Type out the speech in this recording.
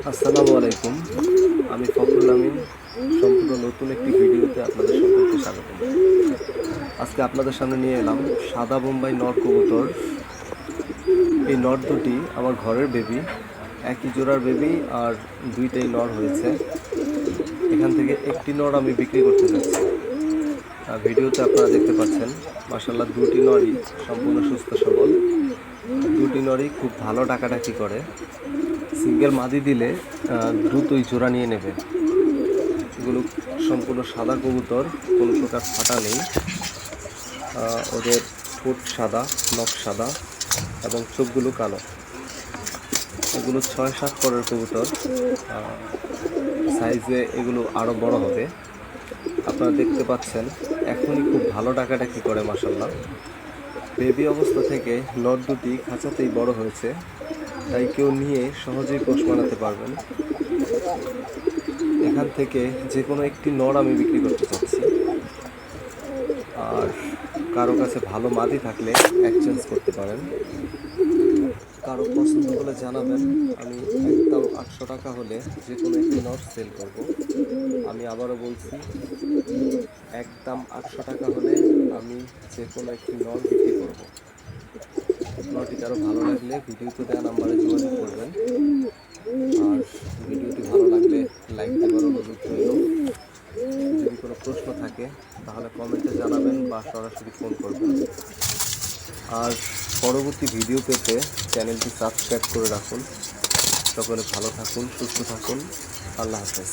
আসসালামু আলাইকুম। আমি ফখরুল আমিন। সম্পূর্ণ নতুন একটি ভিডিওতে আপনাদের সকলকে স্বাগতম। আজকে আপনাদের সামনে নিয়ে এলাম সাদা বোম্বাই নর কবুতর। এই নর দুটি আমার ঘরের বেবি, একই জোড়ার বেবি, আর দুইটাই নর হয়েছে। এখান থেকে একটি নর আমি বিক্রি করতে যাচ্ছি। ভিডিওতে আপনারা দেখতে পাচ্ছেন মাশাআল্লাহ দুটি নরই সম্পূর্ণ সুস্থ সবল। দুটি নরই খুব ভালো ডাকাডাকি করে। সিঙ্গেল মাদি দিলে দ্রুতই জোড়া নিয়ে নেবে। এগুলো সম্পূর্ণ সাদা কবুতর, কোনো প্রকার ফাটা নেই। ওদের ঠোঁট সাদা, নখ সাদা এবং চোখগুলো কালো। এগুলো 6-7 পরের কবুতর। সাইজে এগুলো আরও বড় হবে। আপনারা দেখতে পাচ্ছেন এখনই খুব ভালো ডাকাডাকি করে মাশাআল্লাহ। বেবি অবস্থা থেকে নর দুটি খাঁচাতেই বড় হয়েছে, তাই কেউ নিয়ে সহজেই পোষ মানাতে পারবেন। এখান থেকে যে কোনো একটি নর আমি বিক্রি করতে চাচ্ছি। আর কারো কাছে ভালো মাদি থাকলে এক্সচেঞ্জ করতে পারেন। কারো পছন্দ হলে জানাবেন। আমি একদম 800 টাকা হলে যে কোনো একটি নর সেল করব। আমি আবারও বলছি, একদম 800 টাকা হলে আমি যে কোনো একটি নর বিক্রি করব। নরটি কারো ভালো লাগলে ভিডিওতে দেওয়া নাম্বারে যোগাযোগ করবেন। আর ভিডিওটি ভালো লাগলে লাইক দেওয়ার অনুরোধ রইল। যদি কোনো প্রশ্ন থাকে তাহলে কমেন্টে জানাবেন বা সরাসরি ফোন করবেন। আর পরবর্তী ভিডিও পেতে চ্যানেলটি সাবস্ক্রাইব করে রাখুন। সকলে ভালো থাকুন, সুস্থ থাকুন। আল্লাহ হাফেজ।